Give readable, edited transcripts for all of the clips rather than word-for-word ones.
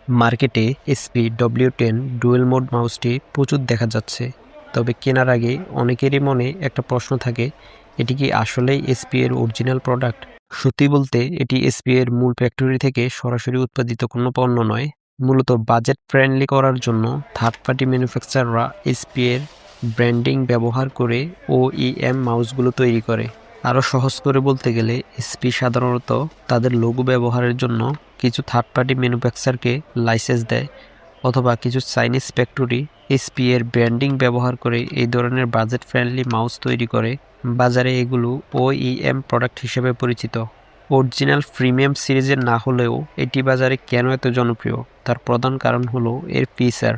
মার্কেটে SP ডব্লিউ10 dual mode মাউসটি প্রচুর দেখা যাচ্ছে, তবে কেনার আগে অনেকেরই মনে একটা প্রশ্ন থাকে, এটি কি আসলেই এসপি এর অরিজিনাল প্রোডাক্ট? সত্যি বলতে এটি এসপি এর মূল ফ্যাক্টরি থেকে সরাসরি উৎপাদিত কোনো পণ্য নয়। মূলত বাজেট ফ্রেন্ডলি করার জন্য থার্ড পার্টি ম্যানুফ্যাকচারাররা এসপি এর ব্র্যান্ডিং ব্যবহার করে ওইএম মাউসগুলো তৈরি করে। আরও সহজ করে বলতে গেলে এসপি সাধারণত তাদের লোগো ব্যবহারের জন্য কিছু থার্ড পার্টি ম্যানুফ্যাকচারকে লাইসেন্স দেয়, অথবা কিছু চাইনিজ ফ্যাক্টরি এসপি এর ব্র্যান্ডিং ব্যবহার করে এই ধরনের বাজেট ফ্রেন্ডলি মাউস তৈরি করে। বাজারে এগুলো ওইএম প্রোডাক্ট হিসেবে পরিচিত। অরিজিনাল প্রিমিয়াম সিরিজের না হলেও এটি বাজারে কেন এত জনপ্রিয় তার প্রধান কারণ হলো এর ফিচার।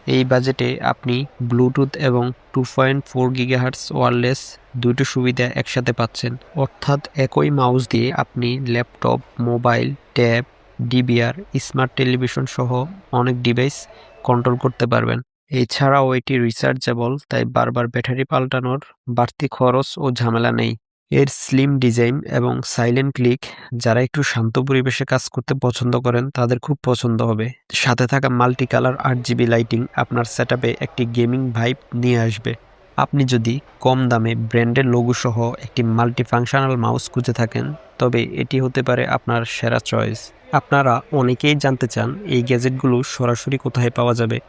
এই বাজেটে আপনি ব্লুটুথ এবং 2.4 গিগাহার্টজ ওয়্যারলেস দুটো সুবিধা একসাথে পাচ্ছেন, অর্থাৎ একই মাউস দিয়ে আপনি laptop, mobile, tab, DVR, smart television সহ অনেক ডিভাইস কন্ট্রোল করতে পারবেন। এছাড়াও এটি রিচার্জেবল, তাই বারবার ব্যাটারি পাল্টানোর বাড়তি খরচ ও ঝামেলা নেই। এর স্লিম ডিজাইন এবং সাইলেন্ট ক্লিক যারা একটু শান্ত পরিবেশে কাজ করতে পছন্দ করেন তাদের খুব পছন্দ হবে। সাথে থাকা মাল্টি কালার 8GB লাইটিং আপনার সেটআপে একটি গেমিং ভাইব নিয়ে আসবে। আপনি যদি কম দামে ব্র্যান্ডের লোগো সহ একটি মাল্টি ফাংশনাল মাউস খুঁজে থাকেন, তবে এটি হতে পারে আপনার সেরা চয়েস। আপনারা অনেকেই জানতে চান এই গ্যাজেটগুলো সরাসরি কোথায় পাওয়া যাবে।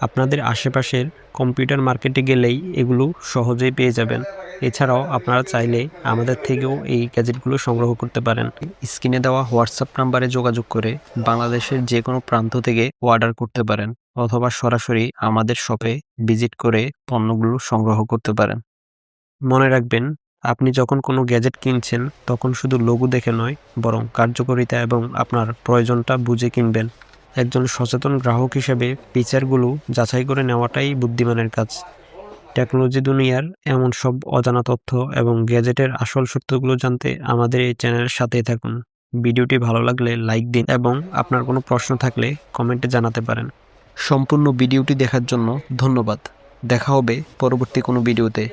আপনাদের আশেপাশের কম্পিউটার মার্কেটে গেলেই এগুলো সহজেই পেয়ে যাবেন। এছাড়াও আপনারা চাইলে আমাদের থেকেও এই গ্যাজেটগুলো সংগ্রহ করতে পারেন। স্ক্রিনে দেওয়া হোয়াটসঅ্যাপ নাম্বারে যোগাযোগ করে বাংলাদেশের যে কোনো প্রান্ত থেকে অর্ডার করতে পারেন, অথবা সরাসরি আমাদের শপে ভিজিট করে পণ্যগুলো সংগ্রহ করতে পারেন। মনে রাখবেন, আপনি যখন কোনো গ্যাজেট কিনছেন তখন শুধু লোগো দেখে নয়, বরং কার্যকারিতা এবং আপনার প্রয়োজনটা বুঝে কিনবেন। একজন সচেতন গ্রাহক হিসেবে ফিচারগুলো যাচাই করে নেওয়াটাই বুদ্ধিমানের কাজ। টেকনোলজি দুনিয়ার এমন সব অজানা তথ্য এবং গ্যাজেটের আসল সত্যগুলো জানতে আমাদের এই চ্যানেলের সাথেই থাকুন। ভিডিওটি ভালো লাগলে লাইক দিন এবং আপনার কোনো প্রশ্ন থাকলে কমেন্টে জানাতে পারেন। সম্পূর্ণ ভিডিওটি দেখার জন্য ধন্যবাদ। দেখা হবে পরবর্তী কোনো ভিডিওতে।